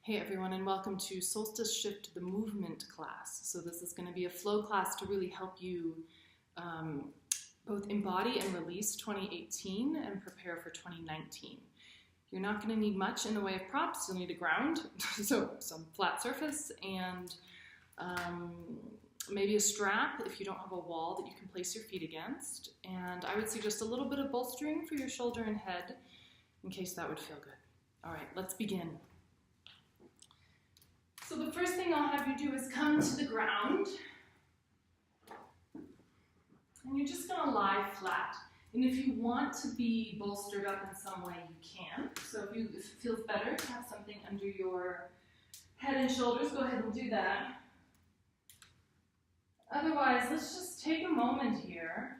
Hey everyone, and welcome to Soulstice Shift the Movement class. So this is going to be a flow class to really help you both embody and release 2018 and prepare for 2019. You're not going to need much in the way of props. You'll need a ground, so some flat surface, and maybe a strap if you don't have a wall that you can place your feet against. And I would suggest a little bit of bolstering for your shoulder and head in case that would feel good. All right, let's begin. So the first thing I'll have you do is come to the ground, and you're just going to lie flat. And if you want to be bolstered up in some way, you can. So if it feels better to have something under your head and shoulders, go ahead and do that. Otherwise, let's just take a moment here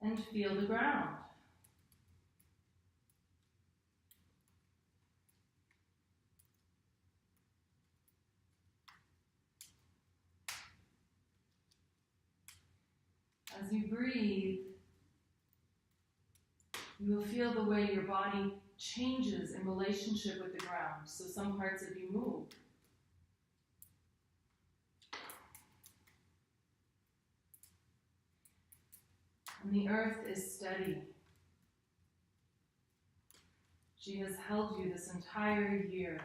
and feel the ground. As you breathe, you will feel the way your body changes in relationship with the ground. So some parts of you move. And the earth is steady. She has held you this entire year.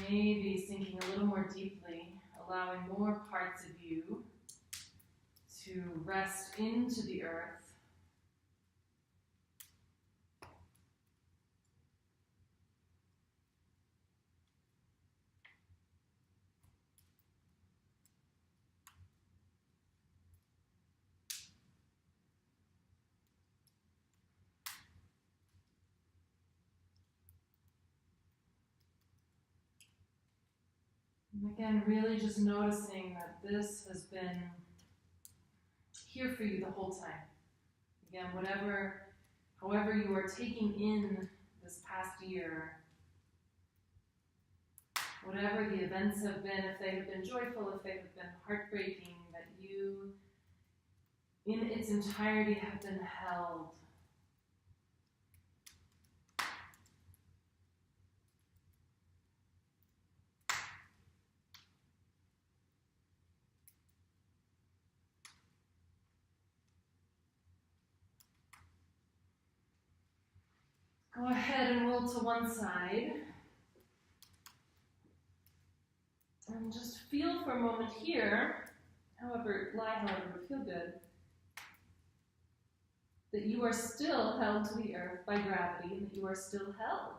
Maybe sinking a little more deeply, allowing more parts of you to rest into the earth. And again, really just noticing that this has been here for you the whole time. Again, however you are taking in this past year, whatever the events have been, if they have been joyful, if they have been heartbreaking, that you, in its entirety, have been held. Go ahead and roll to one side. And just feel for a moment here, however would feel good, that you are still held to the earth by gravity and that you are still held.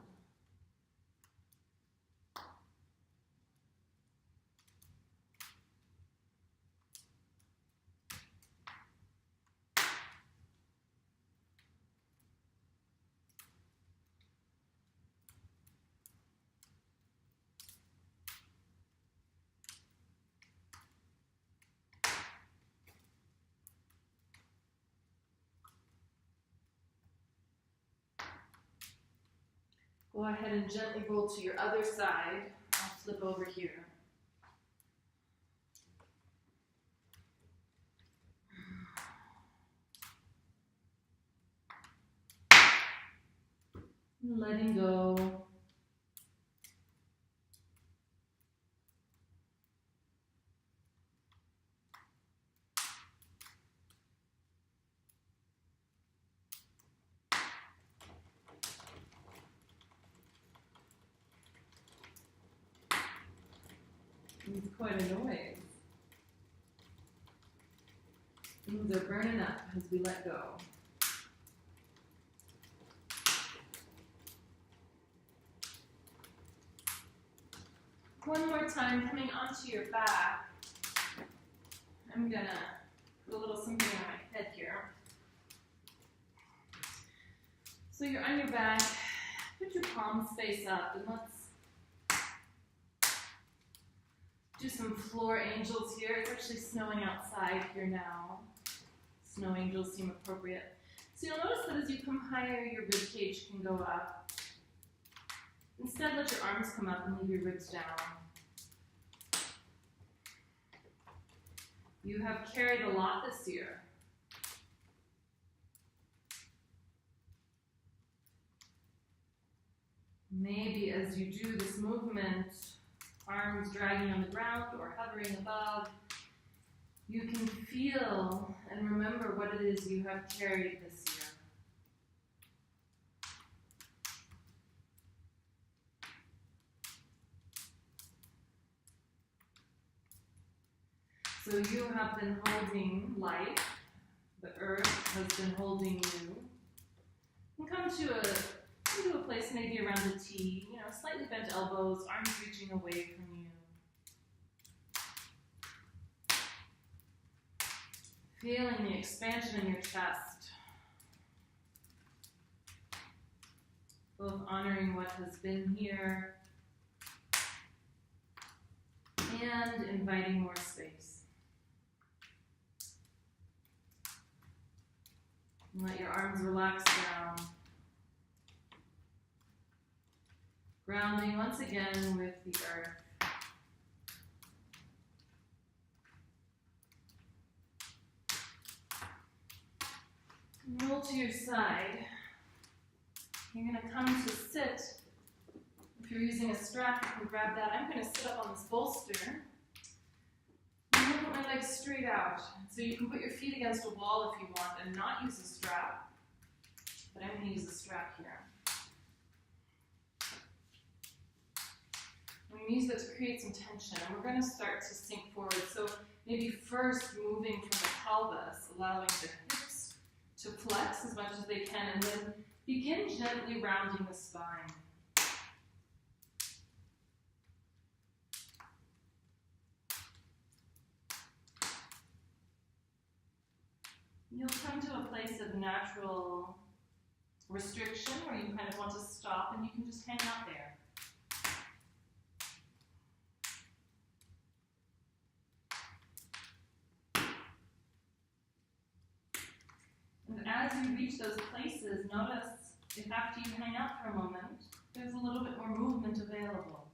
Go ahead and gently roll to your other side. I'll flip over here. Letting go. It's quite a noise. Things are burning up as we let go. One more time, coming onto your back. I'm gonna put a little something on my head here. So you're on your back, put your palms face up, and let's do some floor angels here. It's actually snowing outside here now. Snow angels seem appropriate. So you'll notice that as you come higher, your rib cage can go up. Instead, let your arms come up and leave your ribs down. you have carried a lot this year. Maybe as you do this movement, arms dragging on the ground or hovering above, you can feel and remember what it is you have carried this year. So you have been holding life, the earth has been holding you. And come to a place maybe around the T, slightly bent elbows, arms reaching away from you. Feeling the expansion in your chest. Both honoring what has been here and inviting more space. And let your arms relax down. Grounding once again with the earth. And roll to your side. You're going to come to sit. If you're using a strap, you can grab that. I'm going to sit up on this bolster. I'm going to put my legs straight out. So you can put your feet against a wall if you want and not use a strap. But I'm going to use a strap here. I'm going to use that to create some tension. And we're going to start to sink forward. So maybe first moving from the pelvis, allowing the hips to flex as much as they can, and then begin gently rounding the spine. You'll come to a place of natural restriction where you kind of want to stop and you can just hang out there. And as you reach those places, notice if after you hang out for a moment, there's a little bit more movement available.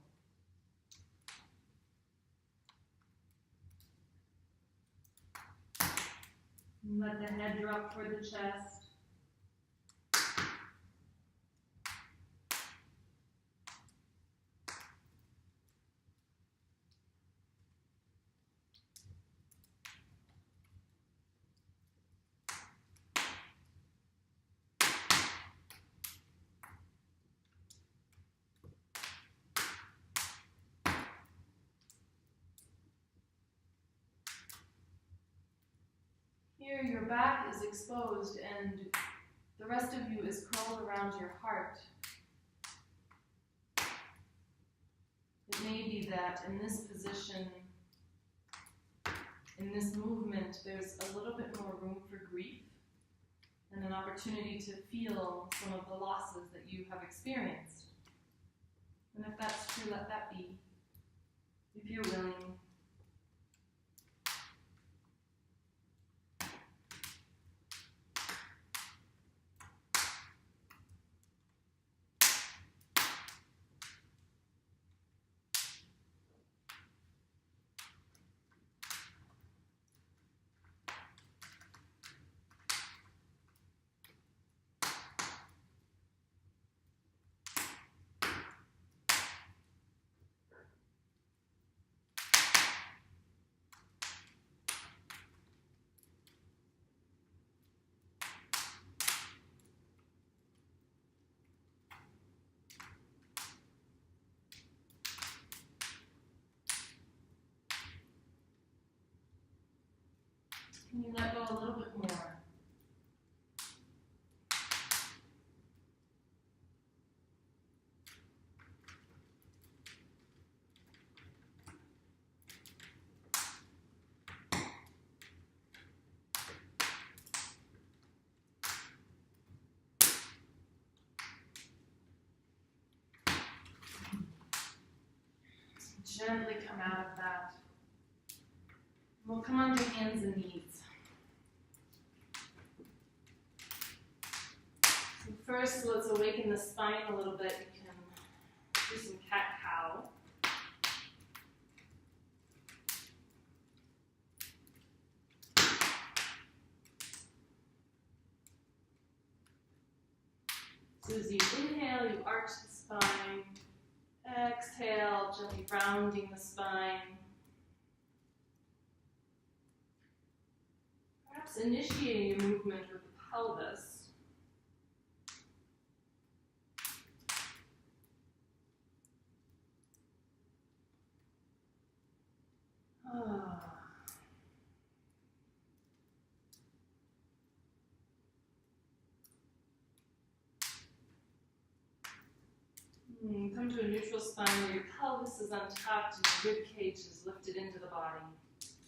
Let the head drop toward the chest. Here, your back is exposed and the rest of you is curled around your heart. It may be that in this position, in this movement, there's a little bit more room for grief and an opportunity to feel some of the losses that you have experienced. And if that's true, let that be, if you're willing. Can you let go a little bit more? Gently come out of that. We'll come onto hands and knees. So first, let's awaken the spine a little bit. You can do some cat-cow. So as you inhale, you arch the spine. Exhale, gently rounding the spine. Perhaps initiating a movement with the pelvis. Come to a neutral spine where your pelvis is untucked and your rib cage is lifted into the body.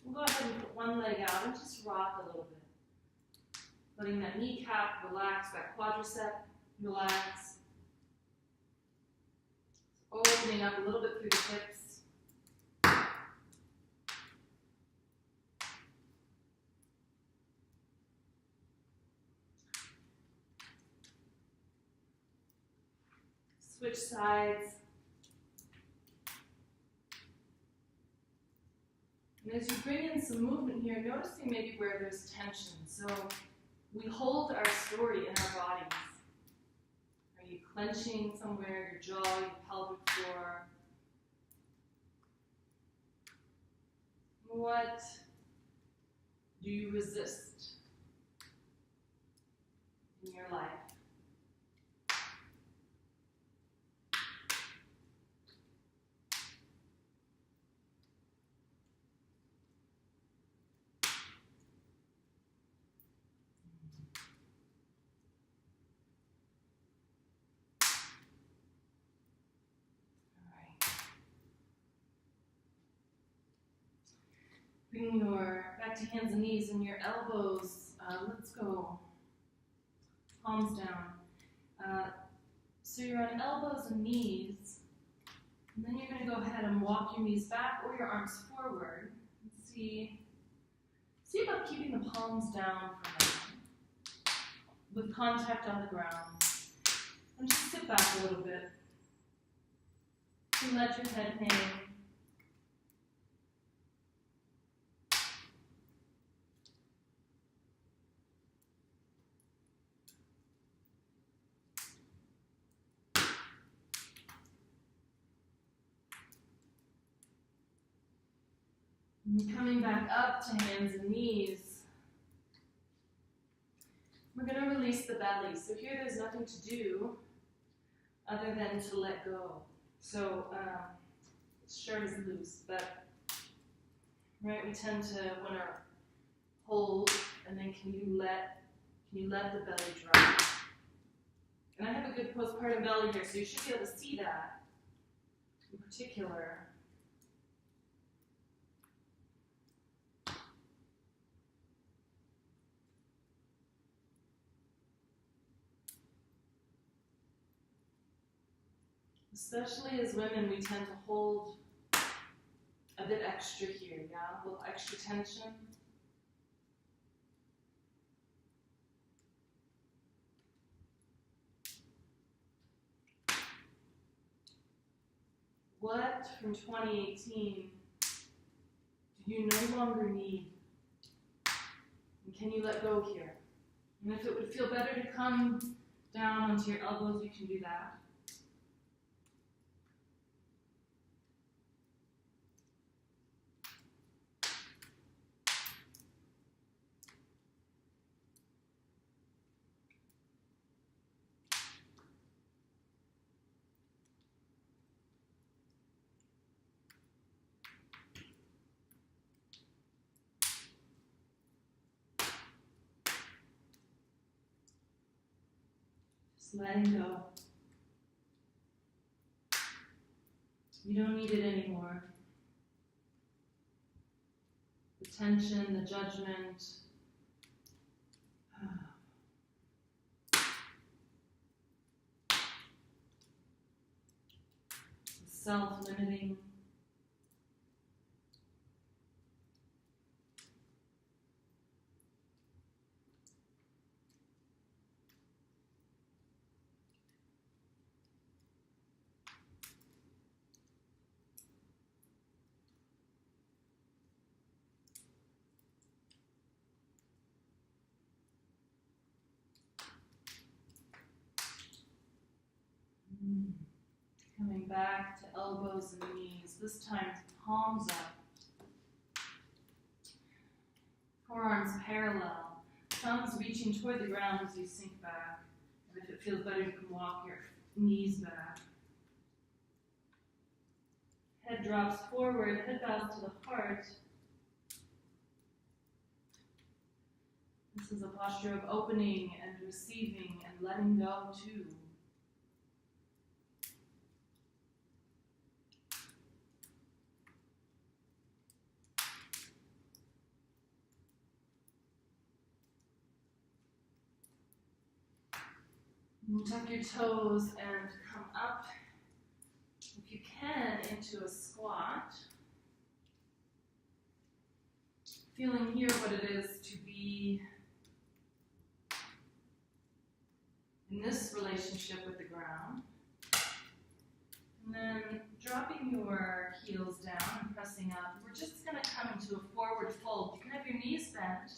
We'll go ahead and put one leg out and just rock a little bit. Letting that kneecap relax, that quadricep relax. Opening up a little bit through the hips. Switch sides. And as you bring in some movement here, noticing maybe where there's tension. So we hold our story in our bodies. Are you clenching somewhere, your jaw, your pelvic floor? What do you resist in your life? Bring your back to hands and knees and your elbows. Let's go. Palms down. So you're on elbows and knees. And then you're going to go ahead and walk your knees back or your arms forward. See about keeping the palms down for a moment, with contact on the ground. And just sit back a little bit. And let your head hang. And coming back up to hands and knees, we're going to release the belly. So here there's nothing to do other than to let go. So shirt is loose, but right, we tend to want to hold, and then can you let the belly drop? And I have a good postpartum belly here, so you should be able to see that in particular. Especially as women, we tend to hold a bit extra here, yeah? A little extra tension. What from 2018 do you no longer need? And can you let go here? And if it would feel better to come down onto your elbows, you can do that. Just letting go. You don't need it anymore. The tension, the judgment. The self-limiting. Coming back to elbows and knees, this time palms up. Forearms parallel, thumbs reaching toward the ground as you sink back. And if it feels better, you can walk your knees back. Head drops forward, head bows to the heart. This is a posture of opening and receiving and letting go too. And tuck your toes and come up, if you can, into a squat. Feeling here what it is to be in this relationship with the ground. And then dropping your heels down and pressing up. We're just going to come into a forward fold. You can have your knees bent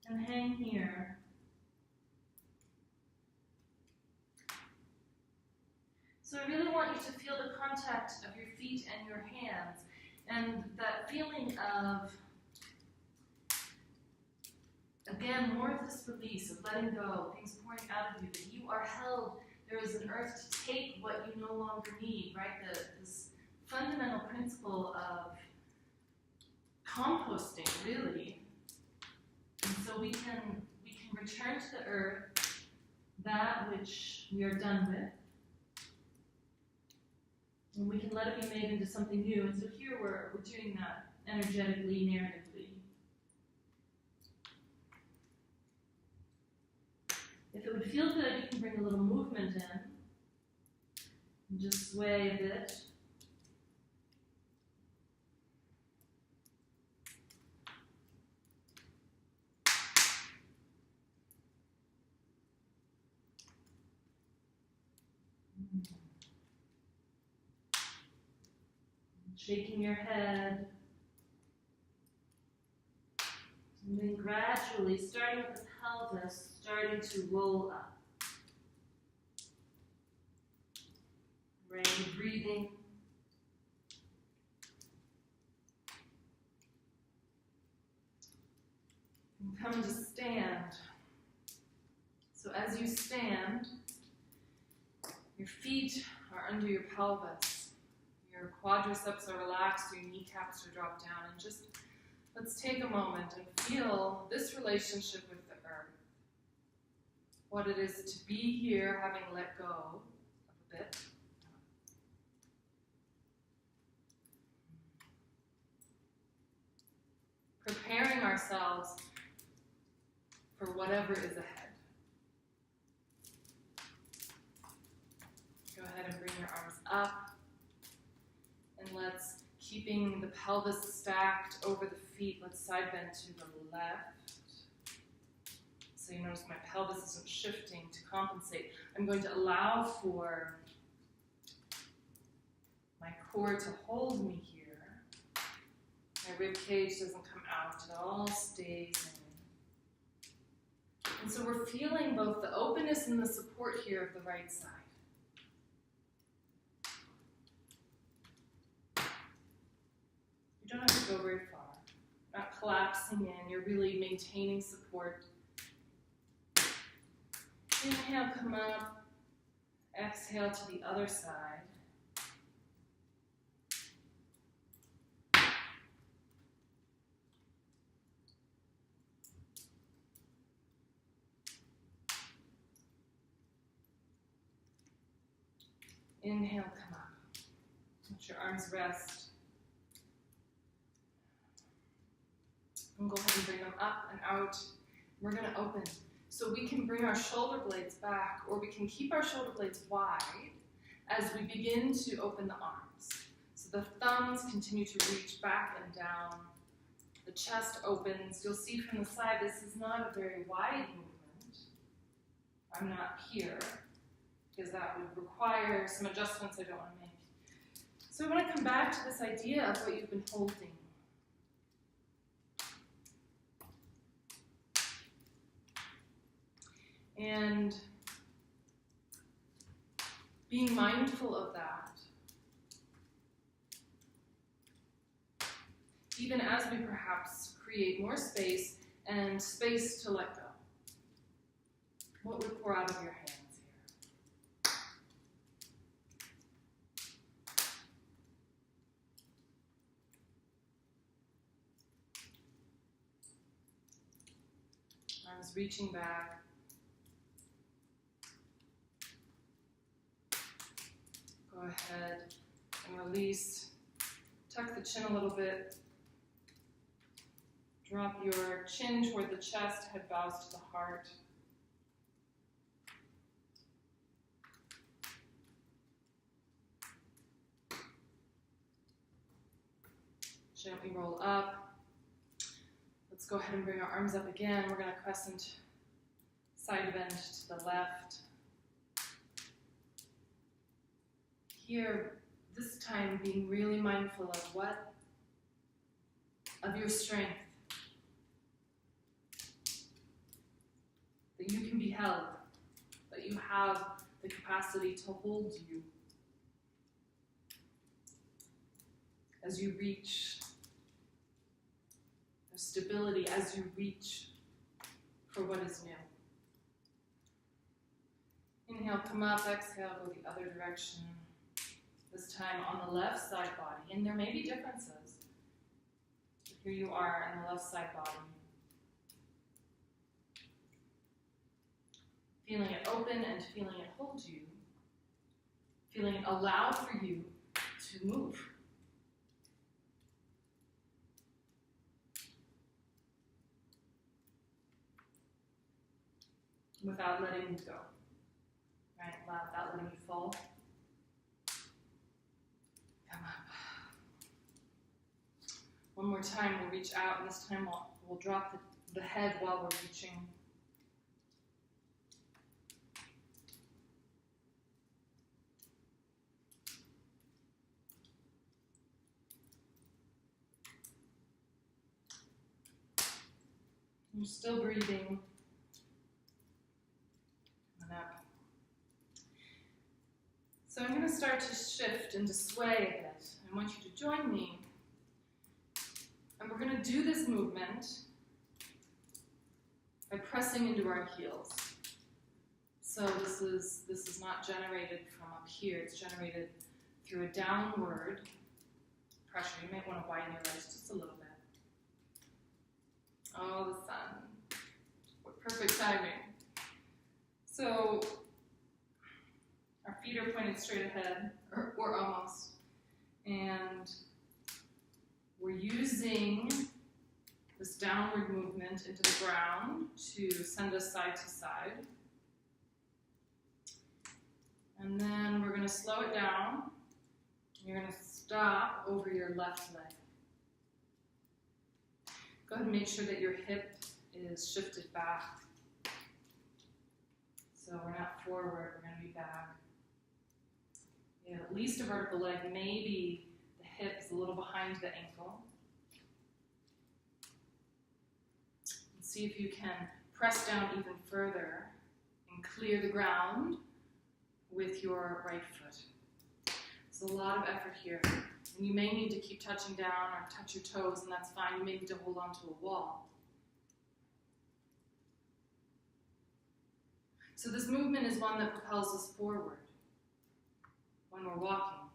and hang here. So I really want you to feel the contact of your feet and your hands, and that feeling of, again, more of this release, of letting go, things pouring out of you, that you are held. There is an earth to take what you no longer need, right? This fundamental principle of composting, really. And so we can return to the earth that which we are done with. And we can let it be made into something new. And so here we're doing that energetically, narratively. If it would feel good, you can bring a little movement in. And just sway a bit. Shaking your head. And then gradually, starting with the pelvis, starting to roll up. Right, breathing. And come to stand. So as you stand, your feet are under your pelvis. Your quadriceps are relaxed, your kneecaps are dropped down, and just let's take a moment and feel this relationship with the earth. What it is to be here, having let go of a bit. Preparing ourselves for whatever is ahead. Go ahead and bring your arms up. And let's, keeping the pelvis stacked over the feet, let's side bend to the left. So you notice my pelvis isn't shifting to compensate. I'm going to allow for my core to hold me here. My rib cage doesn't come out, it all stays in. And so we're feeling both the openness and the support here of the right side. You don't have to go very far. Not collapsing in, you're really maintaining support. Inhale, come up. Exhale to the other side. Inhale, come up. Let your arms rest. And go ahead and bring them up and out. We're going to open. So we can bring our shoulder blades back, or we can keep our shoulder blades wide as we begin to open the arms. So the thumbs continue to reach back and down. The chest opens. You'll see from the side, this is not a very wide movement. I'm not here, because that would require some adjustments I don't want to make. So I want to come back to this idea of what you've been holding. And being mindful of that, even as we perhaps create more space and space to let go. What would pour out of your hands here? Arms reaching back. Go ahead and release. Tuck the chin a little bit. Drop your chin toward the chest, head bows to the heart. Gently roll up. Let's go ahead and bring our arms up again. We're going to crescent side bend to the left. Here, this time being really mindful of what? Of your strength. That you can be held. That you have the capacity to hold you. As you reach. There's stability as you reach for what is new. Inhale, come up. Exhale, go the other direction. This time on the left side body. And there may be differences. But here you are in the left side body. Feeling it open and feeling it hold you. Feeling it allow for you to move. Without letting you go. Right? Without letting you fall. Come up. One more time, we'll reach out, and this time we'll drop the head while we're reaching. You're still breathing. Up. So I'm going to start to shift and to sway a bit. I want you to join me. And we're going to do this movement by pressing into our heels. So this is not generated from up here. It's generated through a downward pressure. You might want to widen your legs just a little bit. Oh, the sun. What perfect timing. So, our feet are pointed straight ahead, or almost, and we're using this downward movement into the ground to send us side to side. And then we're going to slow it down. You're going to stop over your left leg. Go ahead and make sure that your hip is shifted back. So we're not forward, we're going to be back. You have at least a vertical leg, maybe the hip is a little behind the ankle. And see if you can press down even further and clear the ground with your right foot. There's a lot of effort here. And you may need to keep touching down or touch your toes, and that's fine. You may need to hold on to a wall. So this movement is one that propels us forward when we're walking.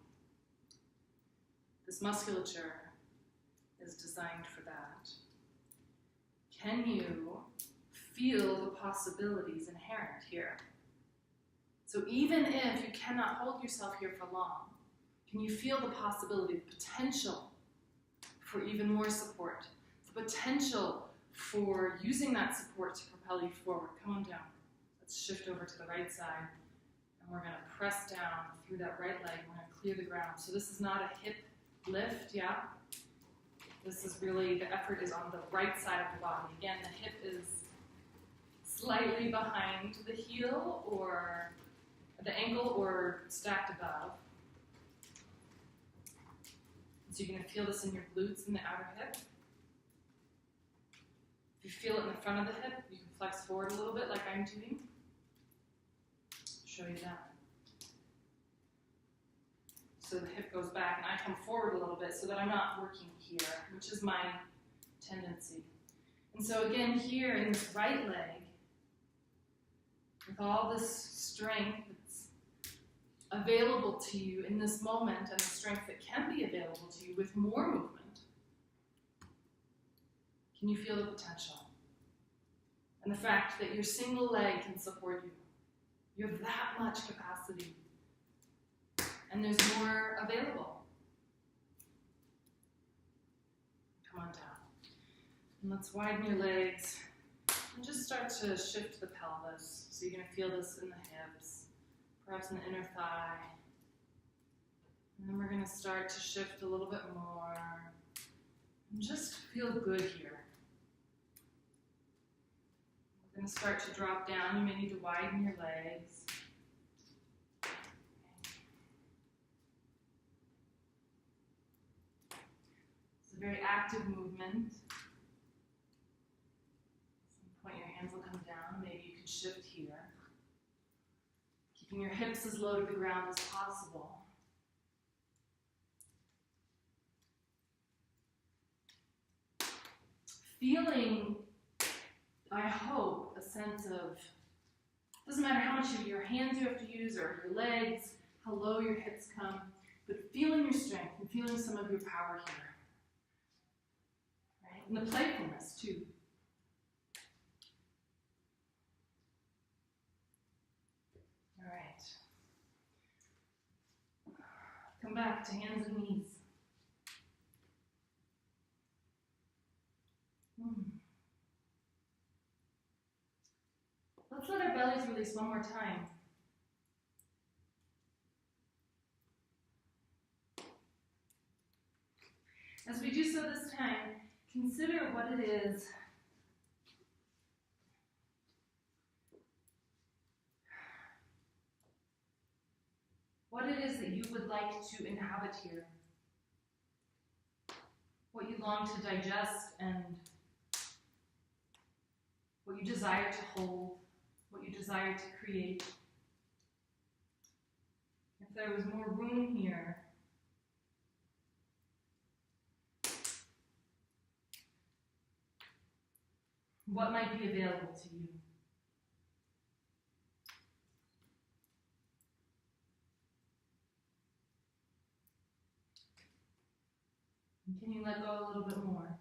This musculature is designed for that. Can you feel the possibilities inherent here? So even if you cannot hold yourself here for long, can you feel the possibility, the potential for even more support, the potential for using that support to propel you forward? Come on down. Let's shift over to the right side, and we're going to press down through that right leg. We're going to clear the ground. So this is not a hip lift, yeah? This is really, the effort is on the right side of the body. Again, the hip is slightly behind the heel or the ankle or stacked above. So you're going to feel this in your glutes and the outer hip. If you feel it in the front of the hip, you can flex forward a little bit like I'm doing. Show you that. so the hip goes back, and I come forward a little bit so that I'm not working here, which is my tendency. And so again, here in this right leg, with all this strength that's available to you in this moment, and the strength that can be available to you with more movement, can you feel the potential? And the fact that your single leg can support you. You have that much capacity. And there's more available. Come on down. And let's widen your legs. And just start to shift the pelvis. So you're going to feel this in the hips, perhaps in the inner thigh. And then we're going to start to shift a little bit more. And just feel good here. We're going to start to drop down. You may need to widen your legs. It's a very active movement. At some point your hands will come down. Maybe you can shift here. Keeping your hips as low to the ground as possible. Feeling, I hope, a sense of, doesn't matter how much of your hands you have to use or your legs, how low your hips come, but feeling your strength and feeling some of your power here. Right? And the playfulness, too. All right. Come back to hands and knees. Let's let our bellies release one more time. As we do so this time, consider what it is that you would like to inhabit here. What you long to digest and what you desire to hold, what you desire to create. If there was more room here, what might be available to you? And can you let go a little bit more?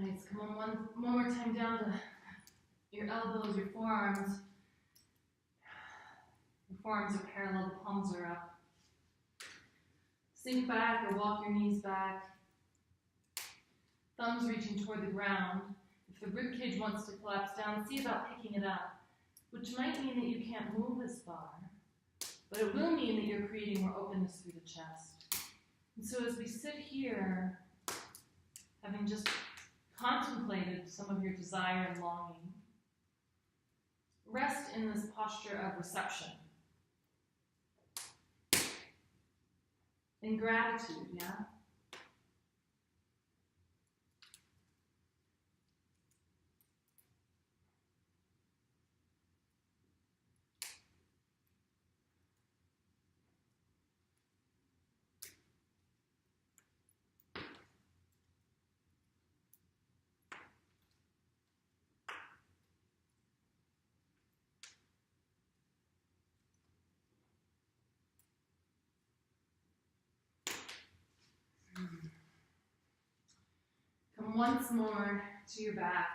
Nice. Come on, one more time down to your elbows, your forearms. Your forearms are parallel, the palms are up. Sink back or walk your knees back. Thumbs reaching toward the ground. If the rib cage wants to collapse down, see about picking it up, which might mean that you can't move as far, but it will mean that you're creating more openness through the chest. And so as we sit here, having just contemplated some of your desire and longing, rest in this posture of reception. In gratitude, yeah? Come once more to your back.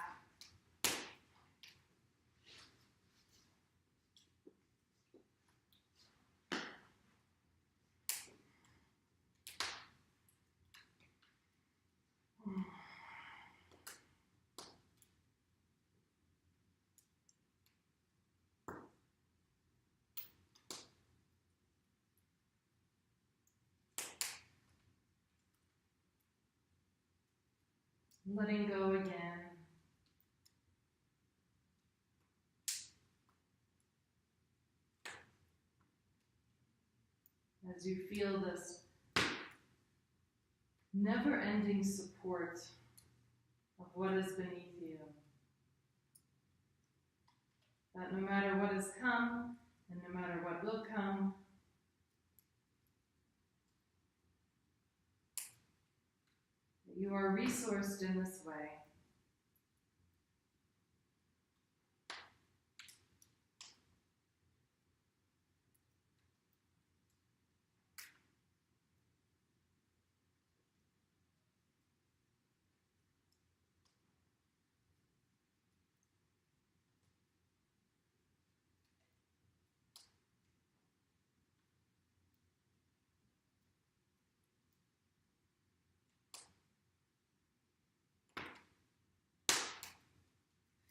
Letting go again. As you feel this never-ending support of what is beneath you. That no matter what has come, and no matter what will come, you are resourced in this way.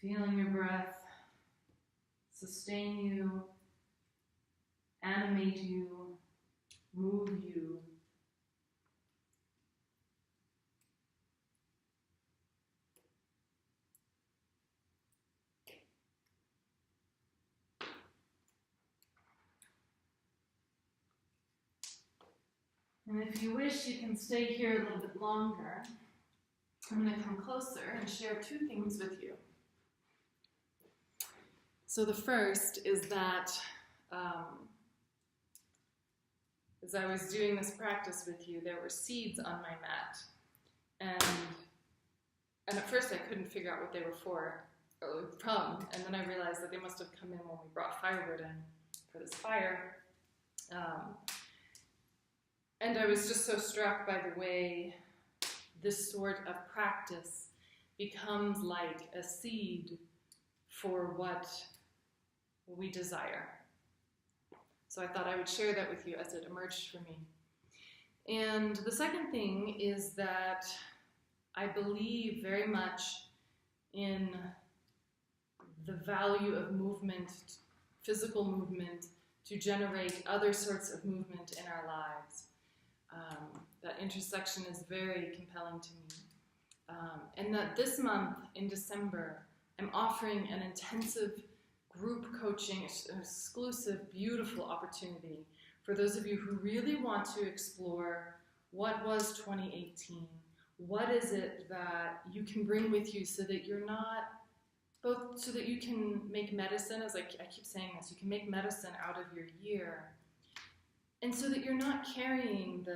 Feeling your breath sustain you, animate you, move you. And if you wish, you can stay here a little bit longer. I'm going to come closer and share two things with you. So the first is that as I was doing this practice with you, there were seeds on my mat. And at first I couldn't figure out what they were from, and then I realized that they must have come in when we brought firewood in for this fire. And I was just so struck by the way this sort of practice becomes like a seed for what we desire. So I thought I would share that with you as it emerged for me. And the second thing is that I believe very much in the value of movement, physical movement, to generate other sorts of movement in our lives. That intersection is very compelling to me. And that this month, in December, I'm offering an intensive group coaching, exclusive, beautiful opportunity for those of you who really want to explore what was 2018. What is it that you can bring with you so that you're not, both so that you can make medicine, as I keep saying this, you can make medicine out of your year, and so that you're not carrying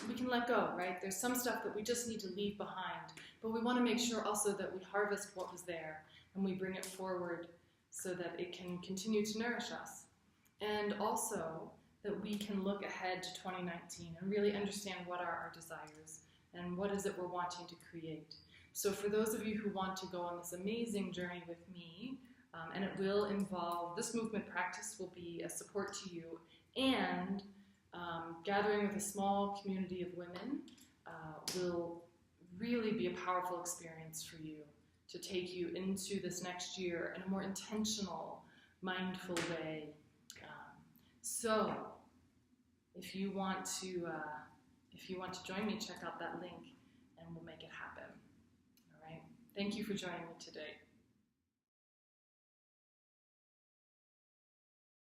we can let go, right? There's some stuff that we just need to leave behind, but we want to make sure also that we harvest what was there and we bring it forward so that it can continue to nourish us. And also that we can look ahead to 2019 and really understand what are our desires and what is it we're wanting to create. So for those of you who want to go on this amazing journey with me, and it will involve, this movement practice will be a support to you, and gathering with a small community of women will really be a powerful experience for you to take you into this next year in a more intentional, mindful way. So if you want to join me, check out that link and we'll make it happen. All right. Thank you for joining me today.